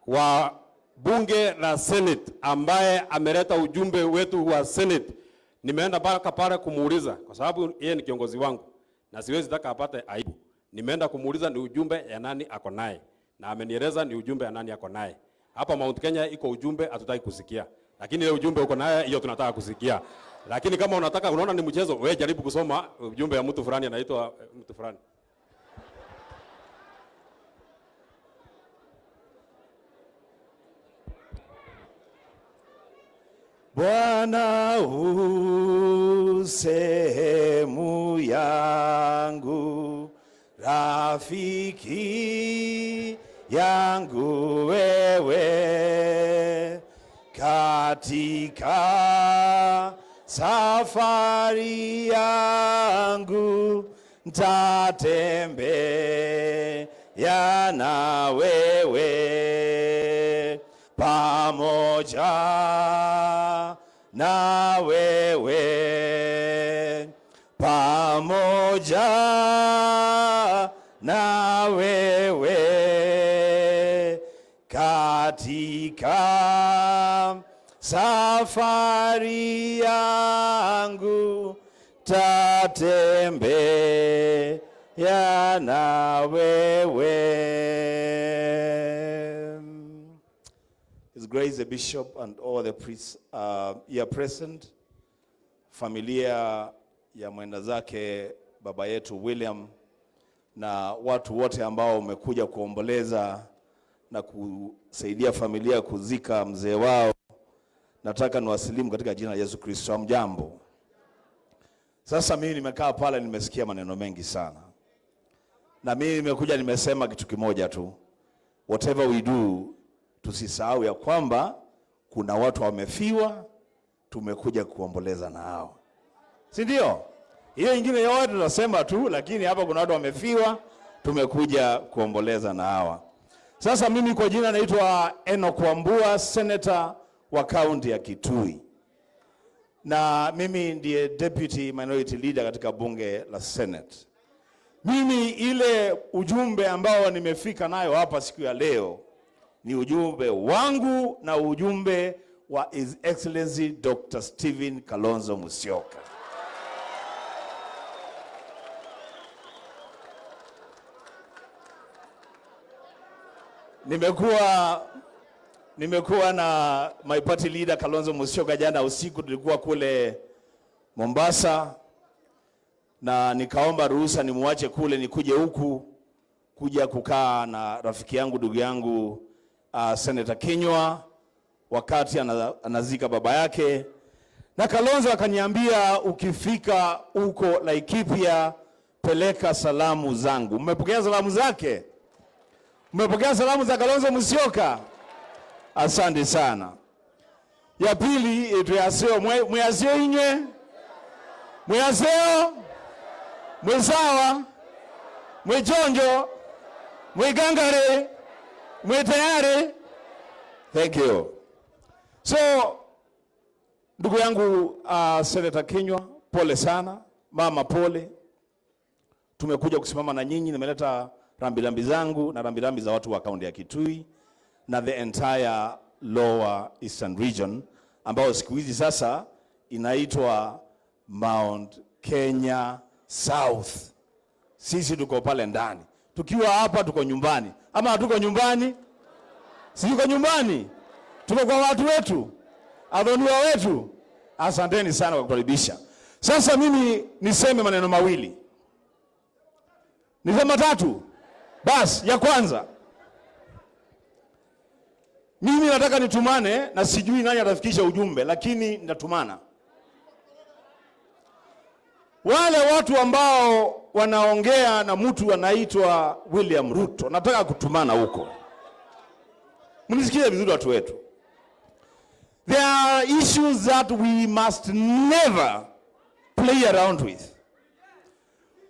wa bunge la Senate ambaye ameleta ujumbe wetu wa Senate, nimeenda mpaka pale kumuuliza kwa sababu yeye ni kiongozi wangu na siwezi taka apate aibu. Nimeenda kumuuliza ni ujumbe ya nani ako naye, na amenieleza ni ujumbe ya nani ako naye. Hapa Mount Kenya iko ujumbe hatutaki kusikia, lakini ile ujumbe uko naye hiyo tunataka kusikia. Lakini kama unataka unaona ni mchezo, wewe jaribu kusoma ujumbe ya mtu fulani anaitwa mtu fulani. Bwana sehemu yangu, rafiki yangu wewe, katika safari yangu ntatembea na wewe, pamoja na wewe, pamoja na wewe, katika safari yangu tatembea na wewe. His Grace the Bishop and all the priests here present, familia ya mwenda zake baba yetu William, na watu wote ambao umekuja kuomboleza na kusaidia familia kuzika mzee wao, nataka niwasalimu katika jina la Yesu Kristo. Hamjambo. Sasa mimi nimekaa pale nimesikia maneno mengi sana, na mimi nimekuja nimesema kitu kimoja tu, whatever we do, tusisahau ya kwamba kuna watu wamefiwa, tumekuja kuomboleza na hao. Si ndio? Hiyo nyingine yote tunasema tu, lakini hapa kuna watu wamefiwa, tumekuja kuomboleza na hawa. Sasa mimi kwa jina naitwa Enoch Wambua, senator wa kaunti ya Kitui. Na mimi ndiye deputy minority leader katika bunge la Senate. Mimi ile ujumbe ambao nimefika nayo hapa siku ya leo ni ujumbe wangu na ujumbe wa His Excellency Dr. Stephen Kalonzo Musyoka. Nimekuwa na my party leader Kalonzo Musyoka. Jana usiku tulikuwa kule Mombasa, na nikaomba ruhusa nimuache kule nikuje huku kuja kukaa na rafiki yangu ndugu yangu Senator Kinyua wakati anazika baba yake. Na Kalonzo akaniambia ukifika huko Laikipia peleka salamu zangu. Mmepokea salamu zake? Mmepokea salamu za Kalonzo Musyoka? Asante sana. Ya pili, tuyaseo mwaseo inywe, mwaseo mwesawa, mwejonjo, mwegangare, mwetayare. Thank you. So ndugu yangu Senator Kinyua, pole sana. Mama pole. Tumekuja kusimama na nyinyi, nimeleta rambirambi zangu na rambirambi za watu wa kaunti ya Kitui na the entire Lower Eastern Region, ambao siku hizi sasa inaitwa Mount Kenya South. Sisi tuko pale ndani. Tukiwa hapa tuko nyumbani. Ama hatuko nyumbani? Si tuko nyumbani? Tuko kwa watu wetu, adhoniwa wetu. Asanteni sana kwa kukaribisha. Sasa mimi niseme maneno mawili. Nisema tatu. Basi ya kwanza, mimi nataka nitumane, na sijui nani atafikisha ujumbe, lakini nitatumana. Wale watu ambao wanaongea na mtu anaitwa William Ruto, nataka kutumana huko. Mnisikie vizuri watu wetu. There are issues that we must never play around with.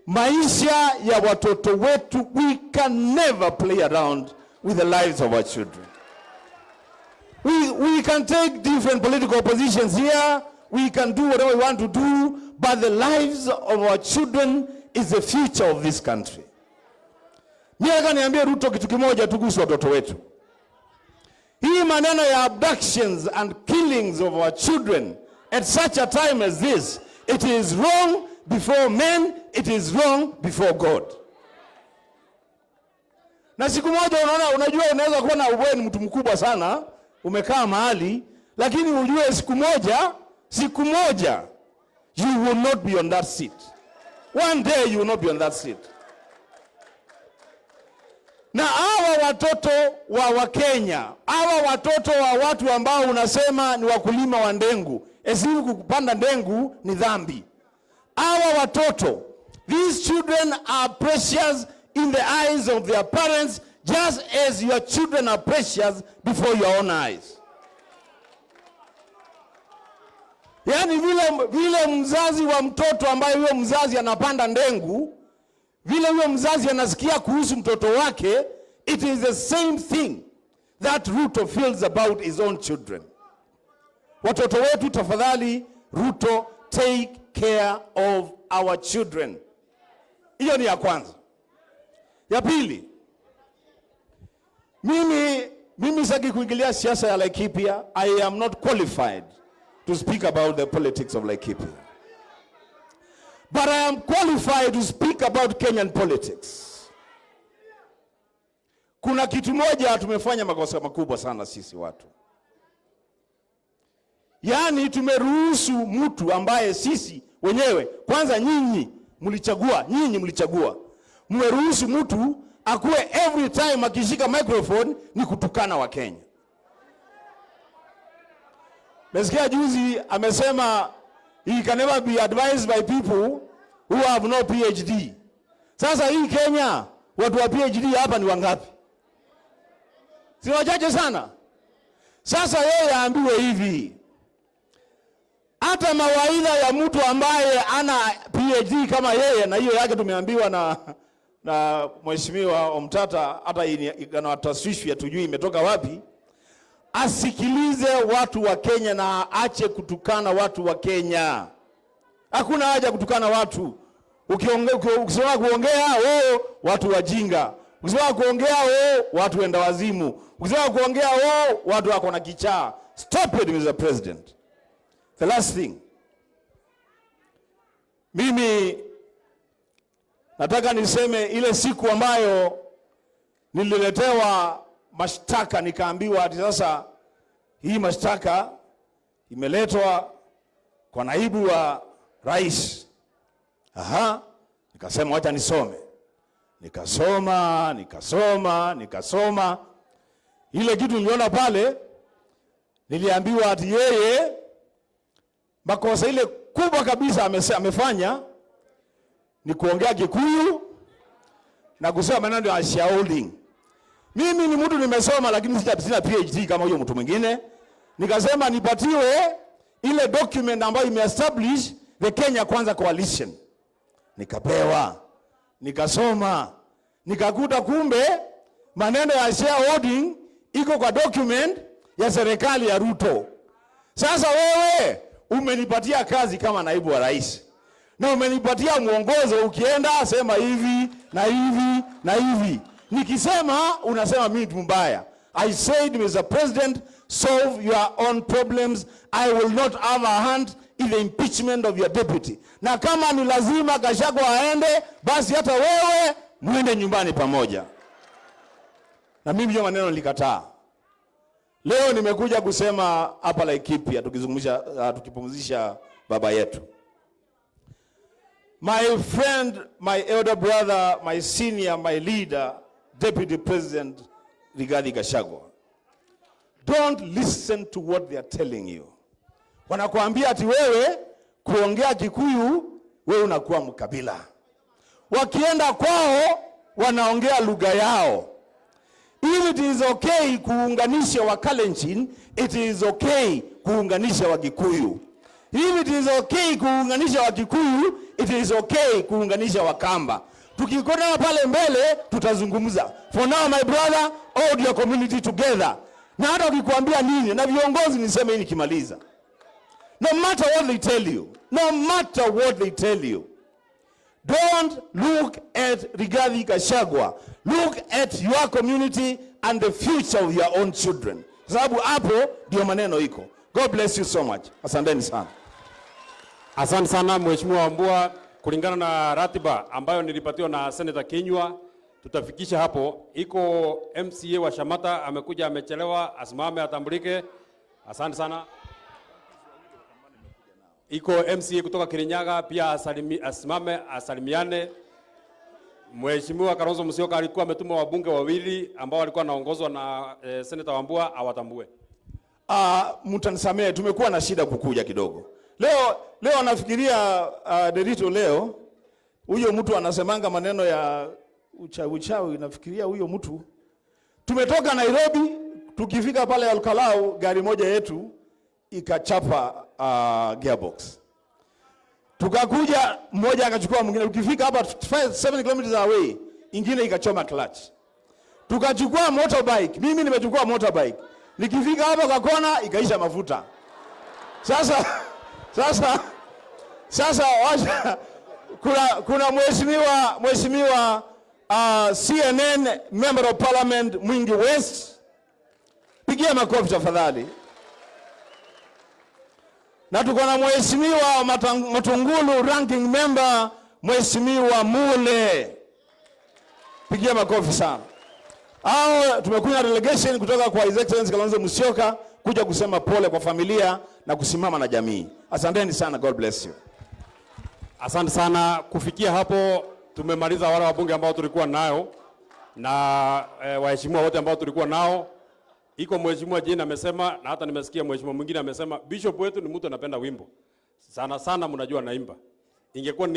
Maisha ya watoto wetu, we can never play around with the lives of our children. We can take different political positions here. We can do whatever we want to do, but the lives of our children is the future of this country. Mimi niambie Ruto kitu kimoja tu kuhusu watoto wetu. maneno ya abductions and killings of our children at such a time as this, it is wrong before men, it is wrong before God. Na siku moja unajua unaweza kuwa na wewe ni mtu mkubwa sana, umekaa mahali, lakini ujue siku moja you will not be on that seat. One day you will not be on that seat. Na hawa watoto wa Wakenya, hawa watoto wa watu ambao unasema ni wakulima wa ndengu, esimu kupanda ndengu ni dhambi. Hawa watoto, these children are precious in the eyes of their parents, just as your children are precious before your own eyes. Yani vile mzazi wa mtoto ambaye huyo mzazi anapanda ndengu, vile huyo mzazi anasikia kuhusu mtoto wake, it is the same thing that Ruto feels about his own children. Watoto wetu tafadhali, Ruto, take care of our children. Hiyo ni ya kwanza. Ya pili, mimi sitaki kuingilia siasa ya Laikipia. I am not qualified to speak about the politics of Laikipia. But I am qualified to speak about Kenyan politics. Kuna kitu moja tumefanya makosa makubwa sana sisi watu. Yani tumeruhusu mtu ambaye sisi wenyewe, kwanza nyinyi mlichagua. Mmeruhusu mtu akuwe every time akishika microphone ni kutukana wa Kenya. Nasikia juzi amesema he can never be advised by people who have no PhD. Sasa hii Kenya watu wa PhD hapa ni wangapi? Si wachache sana. Sasa yeye aambiwe hivi, hata mawaidha ya mtu ambaye ana PhD kama yeye, na hiyo yake tumeambiwa na Mheshimiwa Omtata, hata ina taswishwi tujui imetoka wapi, asikilize watu wa Kenya na aache kutukana watu wa Kenya. Hakuna haja kutukana watu. Ukisema kuongea watu wajinga. Ukisema kuongea watu wenda wazimu. Ukisema kuongea watu wako na kichaa. Stop it, Mr. President. The last thing. Mimi nataka niseme ile siku ambayo nililetewa mashtaka nikaambiwa ati sasa hii mashtaka imeletwa kwa naibu wa rais. Nikasema wacha nisome. Nikasoma. Ile kitu niliona pale, niliambiwa ati yeye makosa ile kubwa kabisa amefanya ni kuongea Kikuyu na kusema maneno ya shareholding. Mimi ni mtu nimesoma lakini sina PhD kama huyo mtu mwingine. Nikasema nipatiwe ile document ambayo imeestablish the Kenya Kwanza Coalition. Nikapewa. Nikasoma. Nikakuta kumbe maneno ya shareholding iko kwa document ya serikali ya Ruto. Sasa wewe umenipatia kazi kama naibu wa rais. Na umenipatia mwongozo, ukienda sema hivi na hivi na hivi. Nikisema unasema mimi mbaya. I said, Mr. President, solve your own problems. I will not have a hand in the impeachment of your deputy. Na kama ni lazima Gachagua aende, basi hata wewe muende nyumbani pamoja. Na mimi hiyo maneno nilikataa. Leo nimekuja kusema hapa Laikipia tukipumzisha baba yetu. My friend, my elder brother, my senior, my leader, Deputy President Rigathi Gachagua. Don't listen to what they are telling you. Wanakuambia ati wewe kuongea Kikuyu, wewe unakuwa mkabila. Wakienda kwao, wanaongea lugha yao. If it is okay kuunganisha wa Kalenjin, it is okay kuunganisha wa Kikuyu. If it is okay kuunganisha wa Kikuyu, it is okay kuunganisha wa Kamba. Tukikona pale mbele, tutazungumza. For now, my brother, hold your community together. Na hata ukikuambia nini, na viongozi niseme hii nikimaliza. No matter what they tell you, don't look at Rigathi Gachagua. Look at your community and the future of your own children. kwa sababu hapo ndio maneno iko. God bless you so much. Asanteni sana. Asante sana Mheshimiwa Wambua, kulingana na ratiba ambayo nilipatiwa na Senator Kinyua, tutafikisha hapo. Iko MCA wa Shamata amekuja, amechelewa, asimame atambulike. Asante sana. Iko MCA kutoka Kirinyaga pia asimame asalimiane. Mheshimiwa Kalonzo Musyoka alikuwa ametuma wabunge wawili ambao walikuwa naongozwa na Senator Wambua awatambue. Mtanisamee, tumekuwa na shida kukuja kidogo. Leo nafikiria Derito leo huyo mtu anasemanga maneno ya uchawi, nafikiria huyo mtu. Tumetoka Nairobi, tukifika pale Alkalau gari moja yetu ikachapa gearbox. Tukakuja mmoja akachukua mwingine, ukifika hapa 7 kilometers away ingine ikachoma clutch. Tukachukua motorbike, mimi nimechukua motorbike. Nikifika hapa kwa kona ikaisha mafuta. Sasa kuna mheshimiwa CNN member of parliament Mwingi West, pigia makofi tafadhali. Na tuko na mheshimiwa Matungulu ranking member Mheshimiwa Mule, pigia makofi sana. Tumekuja delegation kutoka kwa His Excellency Kalonzo Musyoka kuja kusema pole kwa familia na kusimama na jamii. Asanteni sana, God bless you. Asante sana. Kufikia hapo tumemaliza wale wabunge ambao tulikuwa nao na waheshimiwa wote ambao tulikuwa nao. Iko mheshimiwa Jane amesema, na hata nimesikia mheshimiwa mwingine amesema bishop wetu ni mtu anapenda wimbo. Sana mnajua naimba. Ingekuwa